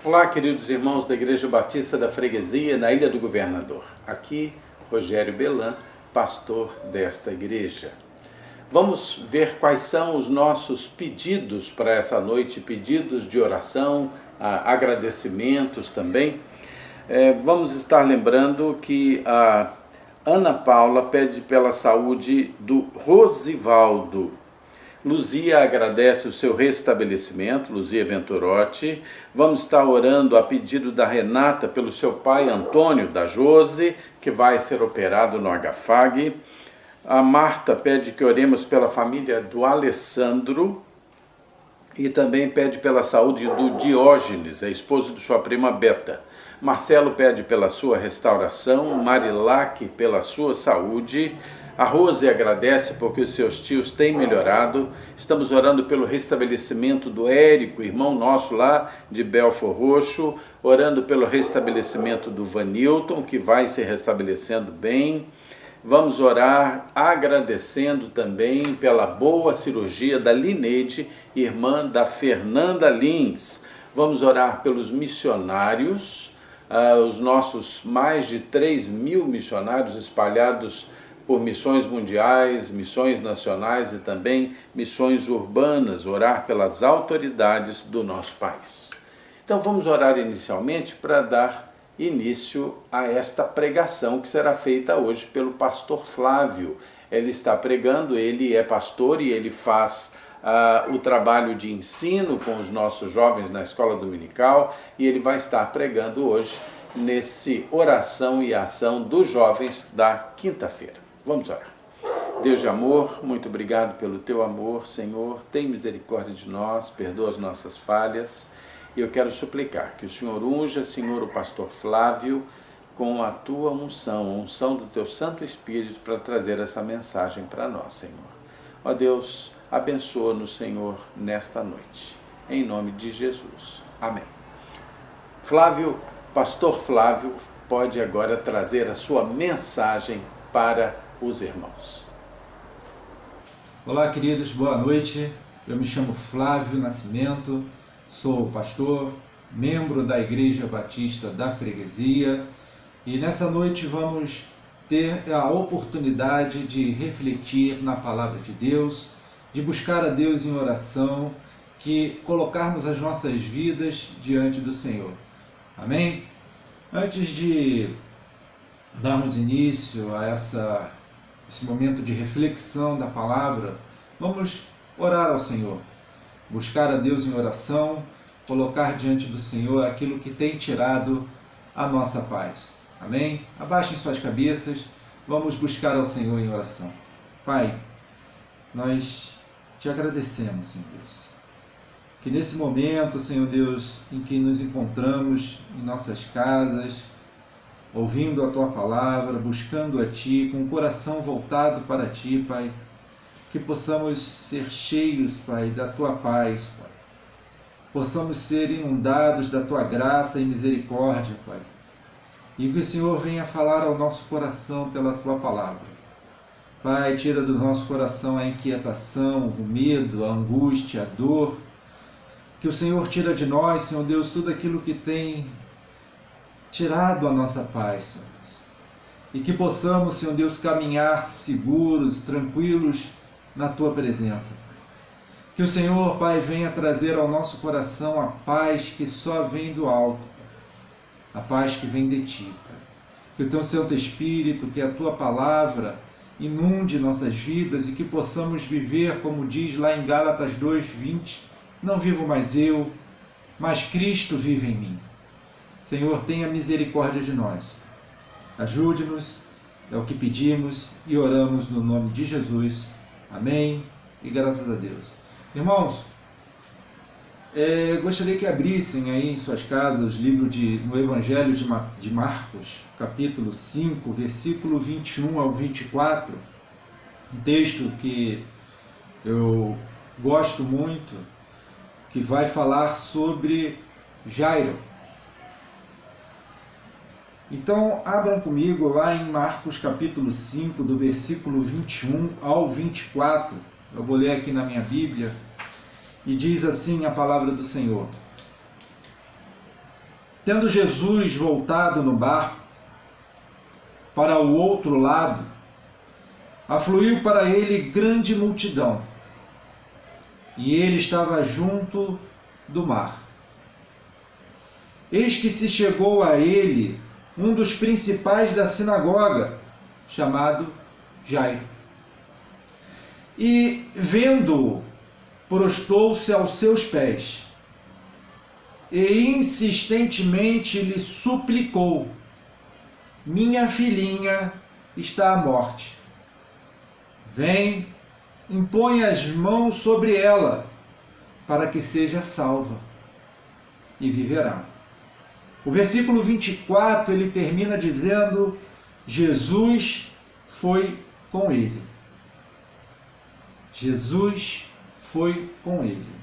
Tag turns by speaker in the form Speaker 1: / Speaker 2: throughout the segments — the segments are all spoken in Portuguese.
Speaker 1: Olá, queridos irmãos da Igreja Batista da Freguesia, na Ilha do Governador. Aqui, Rogério Belan, pastor desta igreja. Vamos ver quais são os nossos pedidos para essa noite, pedidos de oração, agradecimentos também. Vamos estar lembrando que a Ana Paula pede pela saúde do Rosivaldo. Luzia agradece o seu restabelecimento, Luzia Venturotti. Vamos estar orando a pedido da Renata pelo seu pai Antônio da Jose, que vai ser operado no HFAG. A Marta pede que oremos pela família do Alessandro e também pede pela saúde do Diógenes, a esposa de sua prima Beta. Marcelo pede pela sua restauração, Marilac pela sua saúde. A Rose agradece porque os seus tios têm melhorado. Estamos orando pelo restabelecimento do Érico, irmão nosso lá de Belfor Roxo, orando pelo restabelecimento do Vanilton, que vai se restabelecendo bem. Vamos orar agradecendo também pela boa cirurgia da Lineide, irmã da Fernanda Lins. Vamos orar pelos missionários, os nossos mais de 3.000 missionários espalhados por missões mundiais, missões nacionais e também missões urbanas, orar pelas autoridades do nosso país. Então vamos orar inicialmente para dar início a esta pregação que será feita hoje pelo pastor Flávio. Ele está pregando, ele é pastor e ele faz o trabalho de ensino com os nossos jovens na escola dominical e ele vai estar pregando hoje nesse oração e ação dos jovens da quinta-feira. Vamos orar. Deus de amor, muito obrigado pelo teu amor, Senhor. Tem misericórdia de nós, perdoa as nossas falhas. E eu quero suplicar que o Senhor unja, Senhor, o pastor Flávio, com a tua unção, a unção do teu Santo Espírito para trazer essa mensagem para nós, Senhor. Ó Deus, abençoa-nos, Senhor, nesta noite. Em nome de Jesus. Amém. Flávio, pastor Flávio, pode agora trazer a sua mensagem para os irmãos.
Speaker 2: Olá, queridos, boa noite. Eu me chamo Flávio Nascimento, sou pastor, membro da Igreja Batista da Freguesia e nessa noite vamos ter a oportunidade de refletir na Palavra de Deus, de buscar a Deus em oração, que colocarmos as nossas vidas diante do Senhor. Amém? Antes de darmos início a esse momento de reflexão da palavra, vamos orar ao Senhor, buscar a Deus em oração, colocar diante do Senhor aquilo que tem tirado a nossa paz. Amém? Abaixem suas cabeças, vamos buscar ao Senhor em oração. Pai, nós te agradecemos, Senhor Deus, que nesse momento, Senhor Deus, em que nos encontramos em nossas casas, ouvindo a Tua palavra, buscando a Ti, com o coração voltado para Ti, Pai, que possamos ser cheios, Pai, da Tua paz, Pai. Possamos ser inundados da Tua graça e misericórdia, Pai. E que o Senhor venha falar ao nosso coração pela Tua palavra. Pai, tira do nosso coração a inquietação, o medo, a angústia, a dor. Que o Senhor tira de nós, Senhor Deus, tudo aquilo que tem tirado a nossa paz, Senhor Deus. E que possamos, Senhor Deus, caminhar seguros, tranquilos na Tua presença. Que o Senhor, Pai, venha trazer ao nosso coração a paz que só vem do alto, a paz que vem de Ti, Pai. Que o Teu Santo Espírito, que a Tua palavra inunde nossas vidas e que possamos viver, como diz lá em Gálatas 2:20, não vivo mais eu, mas Cristo vive em mim. Senhor, tenha misericórdia de nós. Ajude-nos, é o que pedimos e oramos no nome de Jesus. Amém e graças a Deus. Irmãos, gostaria que abrissem aí em suas casas o livro no Evangelho de Marcos, capítulo 5, versículo 21 ao 24, um texto que eu gosto muito, que vai falar sobre Jairo. Então, abram comigo lá em Marcos capítulo 5, do versículo 21 ao 24. Eu vou ler aqui na minha Bíblia. E diz assim a palavra do Senhor: tendo Jesus voltado no barco para o outro lado, afluiu para ele grande multidão, e ele estava junto do mar. Eis que se chegou a ele um dos principais da sinagoga, chamado Jairo. E, vendo-o, prostou-se aos seus pés e insistentemente lhe suplicou: minha filhinha está à morte. Vem, impõe as mãos sobre ela, para que seja salva, e viverá. O versículo 24, ele termina dizendo: Jesus foi com ele. Jesus foi com ele.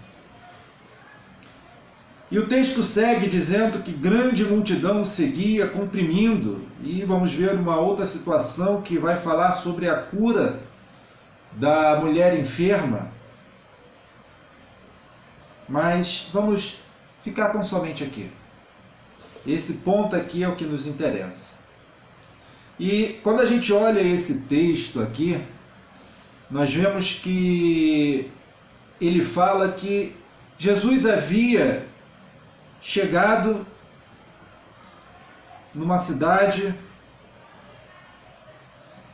Speaker 2: E o texto segue dizendo que grande multidão o seguia, comprimindo. E vamos ver uma outra situação que vai falar sobre a cura da mulher enferma. Mas vamos ficar tão somente aqui. Esse ponto aqui é o que nos interessa. E quando a gente olha esse texto aqui, nós vemos que ele fala que Jesus havia chegado numa cidade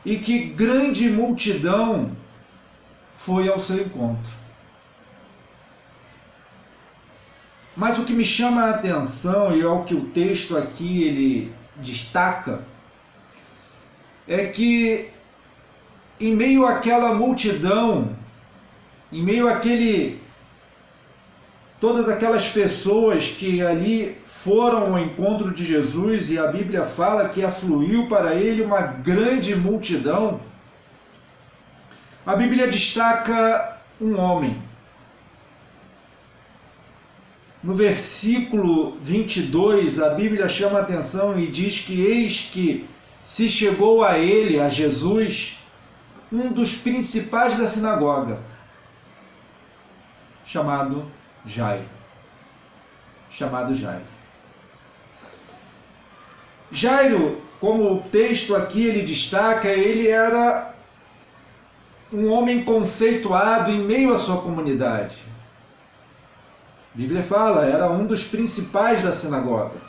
Speaker 2: e que grande multidão foi ao seu encontro. Mas o que me chama a atenção, e é o que o texto aqui ele destaca, é que em meio àquela multidão, em meio todas aquelas pessoas que ali foram ao encontro de Jesus, e a Bíblia fala que afluiu para ele uma grande multidão, a Bíblia destaca um homem. No versículo 22, a Bíblia chama a atenção e diz que eis que se chegou a ele, a Jesus, um dos principais da sinagoga, chamado Jairo. Jairo, como o texto aqui ele destaca, ele era um homem conceituado em meio à sua comunidade. A Bíblia fala, era um dos principais da sinagoga,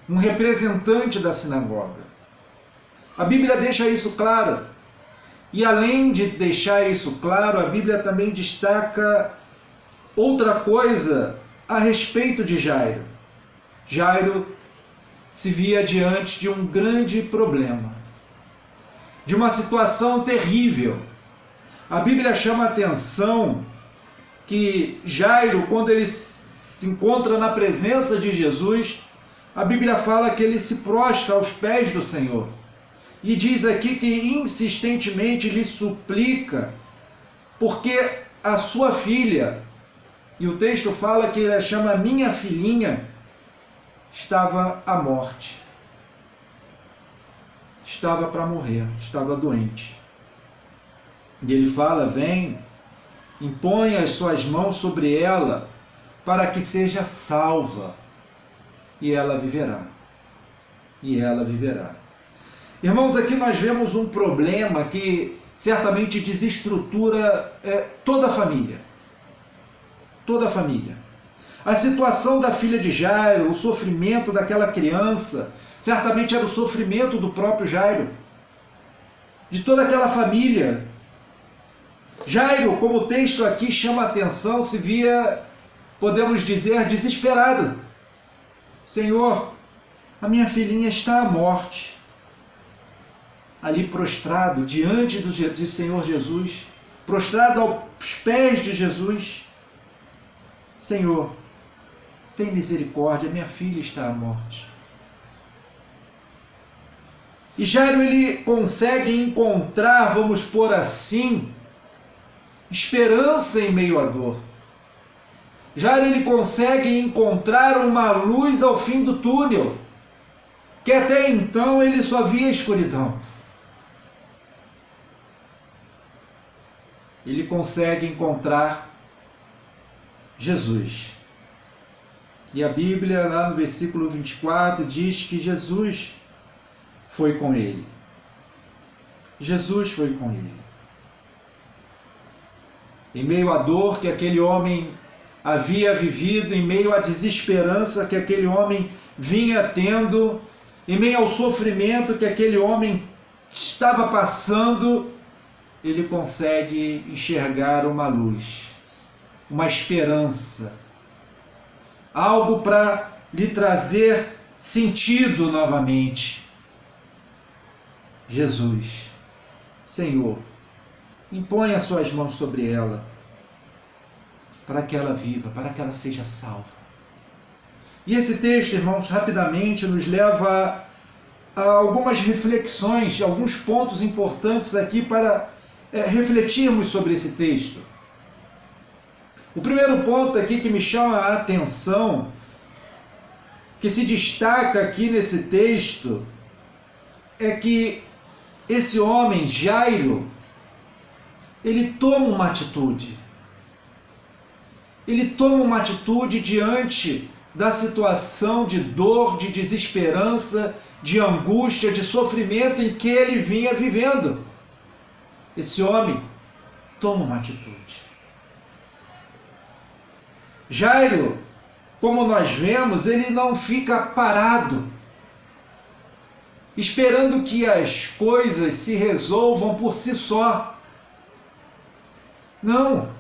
Speaker 2: um representante da sinagoga. A Bíblia deixa isso claro. E além de deixar isso claro, a Bíblia também destaca outra coisa a respeito de Jairo. Jairo se via diante de um grande problema, de uma situação terrível. A Bíblia chama a atenção que Jairo, quando ele se encontra na presença de Jesus, a Bíblia fala que ele se prostra aos pés do Senhor. E diz aqui que insistentemente lhe suplica, porque a sua filha, e o texto fala que ele a chama minha filhinha, estava à morte. Estava para morrer, estava doente. E ele fala, vem, impõe as suas mãos sobre ela, para que seja salva, e ela viverá. E ela viverá. Irmãos, aqui nós vemos um problema que certamente desestrutura toda a família. Toda a família. A situação da filha de Jairo, o sofrimento daquela criança, certamente era o sofrimento do próprio Jairo, de toda aquela família. Jairo, como o texto aqui chama a atenção, se via, podemos dizer, desesperado. Senhor, a minha filhinha está à morte. Ali prostrado, diante do Senhor Jesus, prostrado aos pés de Jesus. Senhor, tem misericórdia, minha filha está à morte. E Jairo, ele consegue encontrar, vamos pôr assim, esperança em meio à dor. Jairo, ele consegue encontrar uma luz ao fim do túnel, que até então ele só via escuridão. Ele consegue encontrar Jesus. E a Bíblia, lá no versículo 24, diz que Jesus foi com ele. Jesus foi com ele. Em meio à dor que aquele homem havia vivido, em meio à desesperança que aquele homem vinha tendo, em meio ao sofrimento que aquele homem estava passando, ele consegue enxergar uma luz, uma esperança, algo para lhe trazer sentido novamente. Jesus, Senhor, impõe as suas mãos sobre ela, para que ela viva, para que ela seja salva. E esse texto, irmãos, rapidamente nos leva a algumas reflexões, alguns pontos importantes aqui para refletirmos sobre esse texto. O primeiro ponto aqui que me chama a atenção, que se destaca aqui nesse texto, é que esse homem, Jairo, ele toma uma atitude. Ele toma uma atitude diante da situação de dor, de desesperança, de angústia, de sofrimento em que ele vinha vivendo. Esse homem toma uma atitude. Jairo, como nós vemos, ele não fica parado, esperando que as coisas se resolvam por si só. Não.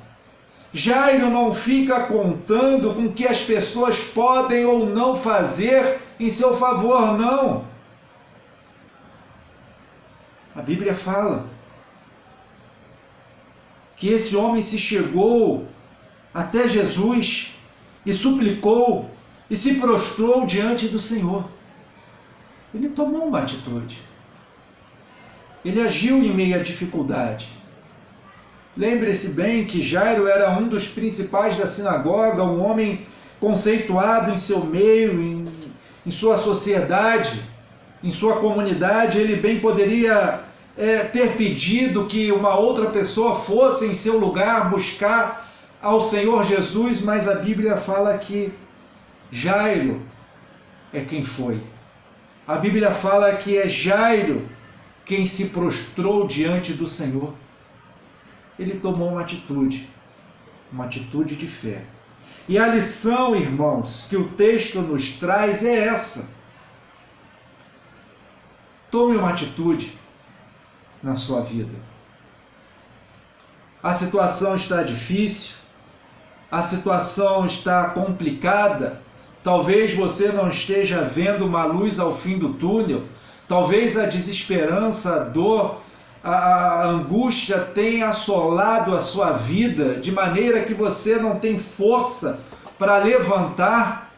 Speaker 2: Jairo não fica contando com o que as pessoas podem ou não fazer em seu favor, não. A Bíblia fala que esse homem se chegou até Jesus e suplicou e se prostrou diante do Senhor. Ele tomou uma atitude. Ele agiu em meio à dificuldade. Lembre-se bem que Jairo era um dos principais da sinagoga, um homem conceituado em seu meio, em sua sociedade, em sua comunidade. Ele bem poderia ter pedido que uma outra pessoa fosse em seu lugar buscar ao Senhor Jesus, mas a Bíblia fala que Jairo é quem foi. A Bíblia fala que é Jairo quem se prostrou diante do Senhor. Ele tomou uma atitude de fé. E a lição, irmãos, que o texto nos traz é essa. Tome uma atitude na sua vida. A situação está difícil, a situação está complicada, talvez você não esteja vendo uma luz ao fim do túnel, talvez a desesperança, a dor, a angústia tenha assolado a sua vida, de maneira que você não tem força para levantar,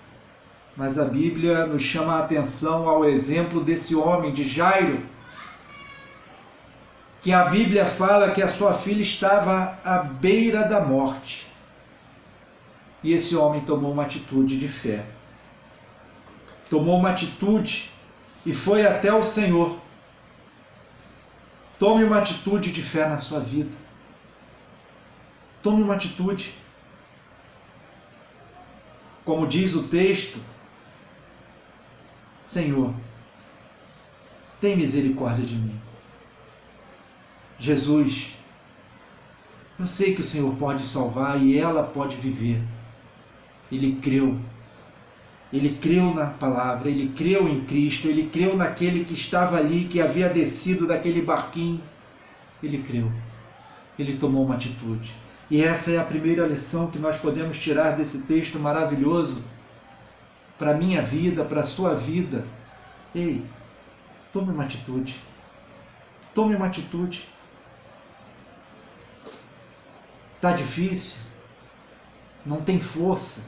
Speaker 2: mas a Bíblia nos chama a atenção ao exemplo desse homem, de Jairo, que a Bíblia fala que a sua filha estava à beira da morte. E esse homem tomou uma atitude de fé. Tomou uma atitude e foi até o Senhor. Tome uma atitude de fé na sua vida. Tome uma atitude. Como diz o texto, Senhor, tem misericórdia de mim. Jesus, eu sei que o Senhor pode salvar e ela pode viver. Ele creu na palavra, ele creu em Cristo, ele creu naquele que estava ali, que havia descido daquele barquinho. Ele creu, ele tomou uma atitude. E essa é a primeira lição que nós podemos tirar desse texto maravilhoso para a minha vida, para a sua vida. Ei, tome uma atitude. Tome uma atitude. Está difícil, não tem força,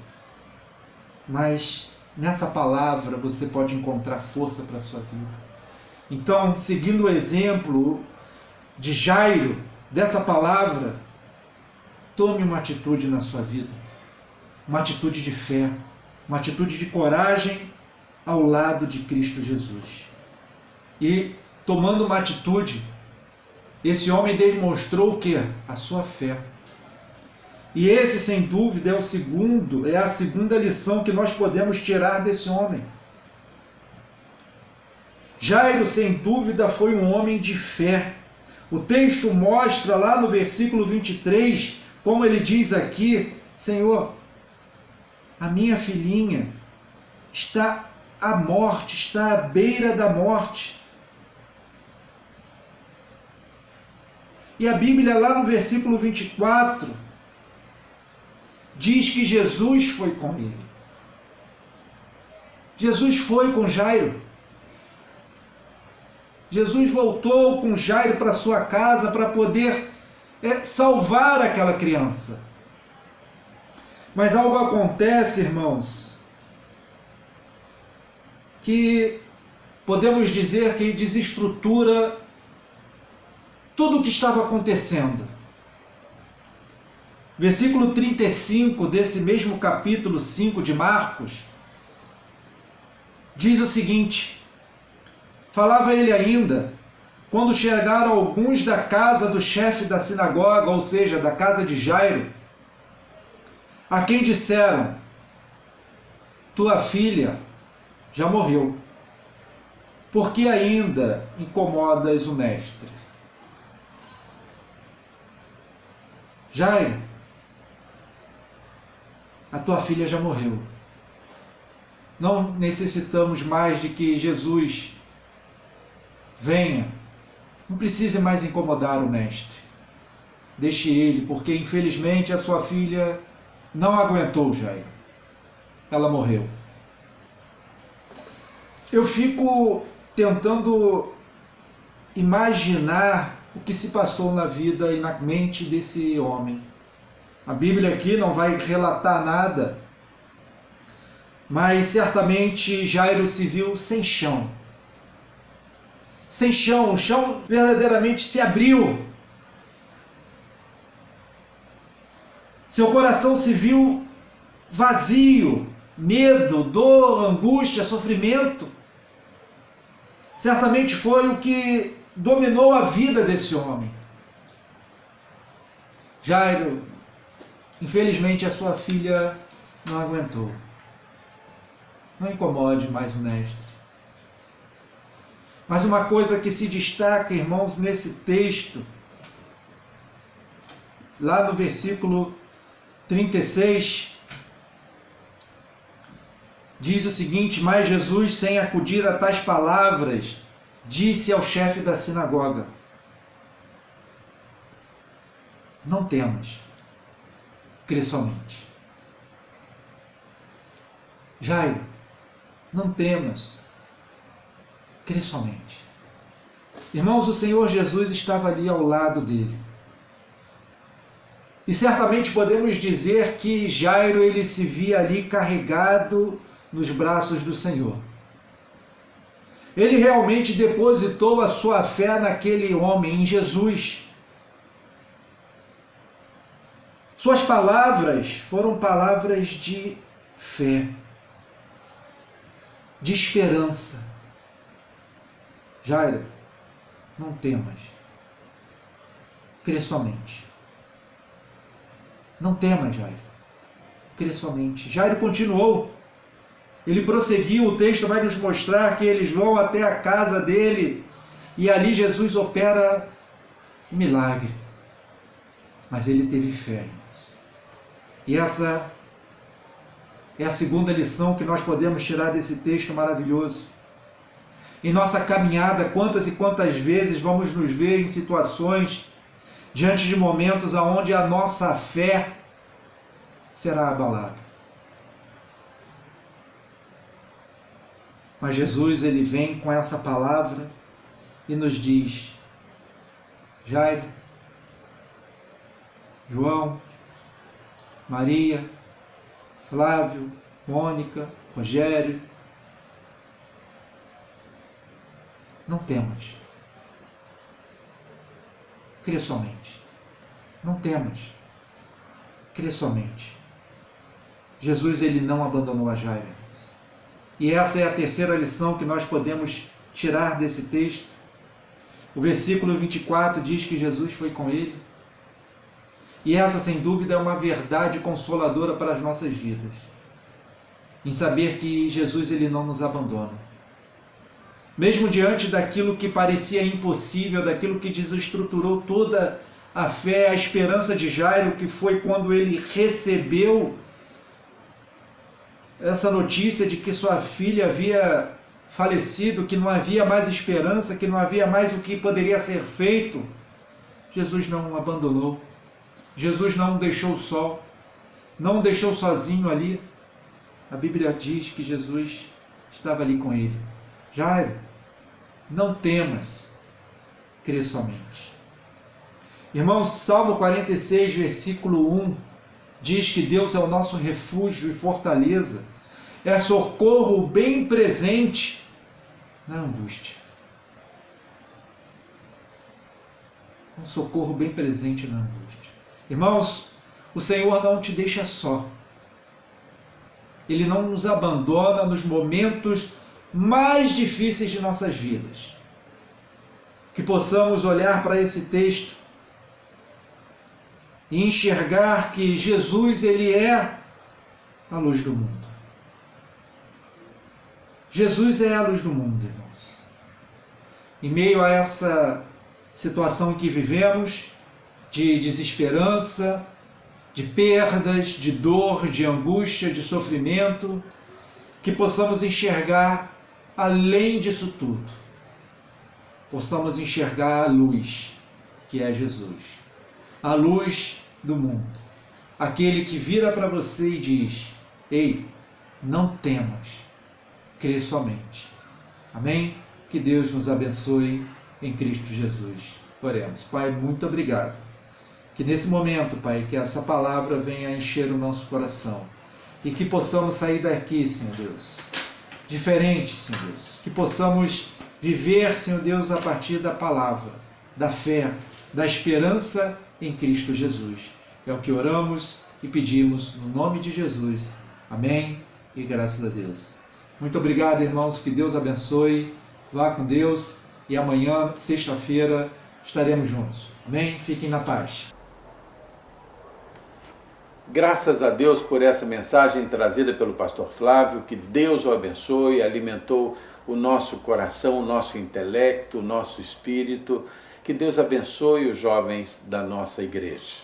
Speaker 2: mas nessa palavra você pode encontrar força para a sua vida. Então, seguindo o exemplo de Jairo, dessa palavra, tome uma atitude na sua vida, uma atitude de fé, uma atitude de coragem ao lado de Cristo Jesus. E tomando uma atitude, esse homem demonstrou o quê? A sua fé. E esse, sem dúvida, é a segunda lição que nós podemos tirar desse homem. Jairo, sem dúvida, foi um homem de fé. O texto mostra lá no versículo 23, como ele diz aqui: Senhor, a minha filhinha está à morte, está à beira da morte. E a Bíblia, lá no versículo 24, diz que Jesus foi com ele. Jesus foi com Jairo. Jesus voltou com Jairo para sua casa para poder salvar aquela criança. Mas algo acontece, irmãos, que podemos dizer que desestrutura tudo o que estava acontecendo. Versículo 35 desse mesmo capítulo 5 de Marcos diz o seguinte: falava ele ainda, quando chegaram alguns da casa do chefe da sinagoga, ou seja, da casa de Jairo, a quem disseram: tua filha já morreu, por que ainda incomodas o mestre? Jairo, a tua filha já morreu. Não necessitamos mais de que Jesus venha. Não precise mais incomodar o mestre. Deixe ele, porque infelizmente a sua filha não aguentou, Jairo. Ela morreu. Eu fico tentando imaginar o que se passou na vida e na mente desse homem. A Bíblia aqui não vai relatar nada, mas certamente Jairo se viu sem chão. Sem chão, o chão verdadeiramente se abriu. Seu coração se viu vazio, medo, dor, angústia, sofrimento. Certamente foi o que dominou a vida desse homem. Jairo, infelizmente a sua filha não aguentou. Não incomode mais o mestre. Mas uma coisa que se destaca, irmãos, nesse texto, lá no versículo 36, diz o seguinte: mas Jesus, sem acudir a tais palavras, disse ao chefe da sinagoga: não temas, crê somente. Jairo, não temas, crê somente. Irmãos, o Senhor Jesus estava ali ao lado dele. E certamente podemos dizer que Jairo, ele se via ali carregado nos braços do Senhor. Ele realmente depositou a sua fé naquele homem, em Jesus. Suas palavras foram palavras de fé, de esperança. Jairo, não temas, crê somente. Não temas, Jairo, crê somente. Jairo continuou, ele prosseguiu, o texto vai nos mostrar que eles vão até a casa dele e ali Jesus opera um milagre. Mas ele teve fé, irmãos. E essa é a segunda lição que nós podemos tirar desse texto maravilhoso. Em nossa caminhada, quantas e quantas vezes vamos nos ver em situações, diante de momentos onde a nossa fé será abalada. Mas Jesus, ele vem com essa palavra e nos diz: Jairo, João, Maria, Flávio, Mônica, Rogério, não temas, crê somente. Não temas, crê somente. Jesus, ele não abandonou a Jairo. E essa é a terceira lição que nós podemos tirar desse texto. O versículo 24 diz que Jesus foi com ele. E essa, sem dúvida, é uma verdade consoladora para as nossas vidas. Em saber que Jesus ele não nos abandona. Mesmo diante daquilo que parecia impossível, daquilo que desestruturou toda a fé, a esperança de Jairo, que foi quando ele recebeu essa notícia de que sua filha havia falecido, que não havia mais esperança, que não havia mais o que poderia ser feito, Jesus não o abandonou. Jesus não o deixou só, não o deixou sozinho ali. A Bíblia diz que Jesus estava ali com ele. Jairo, não temas, crê somente. Irmãos, Salmo 46, versículo 1, diz que Deus é o nosso refúgio e fortaleza, é socorro bem presente na angústia. Um socorro bem presente na angústia. Irmãos, o Senhor não te deixa só. Ele não nos abandona nos momentos mais difíceis de nossas vidas. Que possamos olhar para esse texto e enxergar que Jesus, ele é a luz do mundo. Jesus é a luz do mundo, irmãos. Em meio a essa situação que vivemos, de desesperança, de perdas, de dor, de angústia, de sofrimento, que possamos enxergar além disso tudo. Possamos enxergar a luz, que é Jesus. A luz do mundo. Aquele que vira para você e diz: ei, não temas, crê somente. Amém? Que Deus nos abençoe em Cristo Jesus. Oremos. Pai, muito obrigado. Que nesse momento, Pai, que essa palavra venha encher o nosso coração. E que possamos sair daqui, Senhor Deus, diferente, Senhor Deus. Que possamos viver, Senhor Deus, a partir da palavra, da fé, da esperança em Cristo Jesus. É o que oramos e pedimos no nome de Jesus. Amém e graças a Deus. Muito obrigado, irmãos. Que Deus abençoe. Vá com Deus e amanhã, sexta-feira, estaremos juntos. Amém? Fiquem na paz.
Speaker 1: Graças a Deus por essa mensagem trazida pelo pastor Flávio, que Deus o abençoe, alimentou o nosso coração, o nosso intelecto, o nosso espírito, que Deus abençoe os jovens da nossa igreja.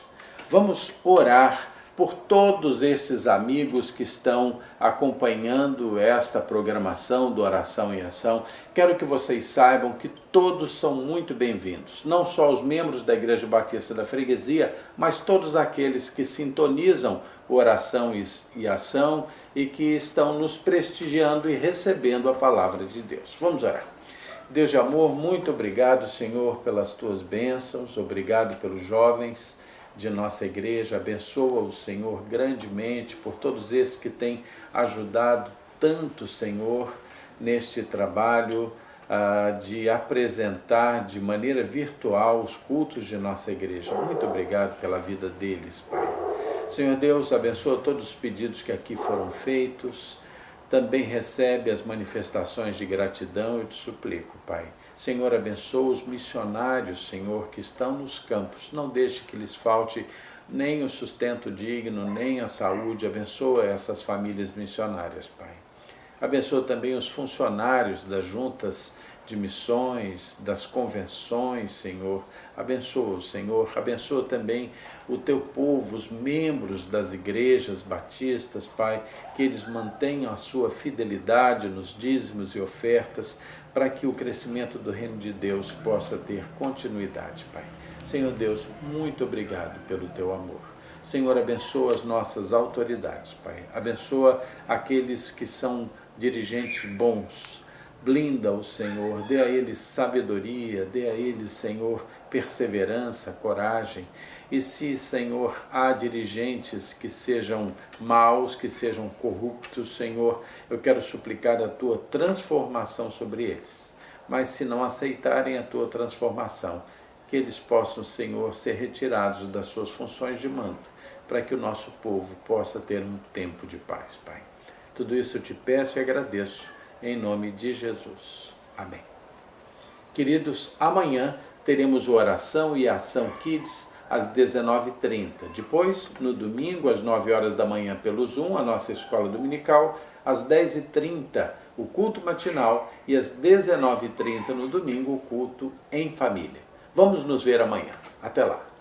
Speaker 1: Vamos orar por todos esses amigos que estão acompanhando esta programação do Oração em Ação. Quero que vocês saibam que todos são muito bem-vindos, não só os membros da Igreja Batista da Freguesia, mas todos aqueles que sintonizam o Oração e Ação e que estão nos prestigiando e recebendo a palavra de Deus. Vamos orar. Deus de amor, muito obrigado, Senhor, pelas tuas bênçãos, obrigado pelos jovens de nossa igreja, abençoa o Senhor grandemente por todos esses que têm ajudado tanto, Senhor, neste trabalho de apresentar de maneira virtual os cultos de nossa igreja. Muito obrigado pela vida deles, Pai. Senhor Deus, abençoa todos os pedidos que aqui foram feitos, também recebe as manifestações de gratidão, eu te suplico, Pai. Senhor, abençoa os missionários, Senhor, que estão nos campos. Não deixe que lhes falte nem o sustento digno, nem a saúde. Abençoa essas famílias missionárias, Pai. Abençoa também os funcionários das juntas de missões, das convenções, Senhor. Abençoa-os, Senhor. Abençoa também o teu povo, os membros das igrejas batistas, Pai, que eles mantenham a sua fidelidade nos dízimos e ofertas, para que o crescimento do reino de Deus possa ter continuidade, Pai. Senhor Deus, muito obrigado pelo teu amor. Senhor, abençoa as nossas autoridades, Pai. Abençoa aqueles que são dirigentes bons. Blinda-os, Senhor, dê a eles sabedoria, dê a eles, Senhor, perseverança, coragem. E se, Senhor, há dirigentes que sejam maus, que sejam corruptos, Senhor, eu quero suplicar a tua transformação sobre eles. Mas se não aceitarem a tua transformação, que eles possam, Senhor, ser retirados das suas funções de mando, para que o nosso povo possa ter um tempo de paz, Pai. Tudo isso eu te peço e agradeço, em nome de Jesus. Amém. Queridos, amanhã teremos o Oração e Ação Kids, às 19h30. Depois, no domingo, às 9 horas da manhã, pelo Zoom, a nossa escola dominical, às 10h30, o culto matinal, e às 19h30 no domingo, o culto em família. Vamos nos ver amanhã. Até lá!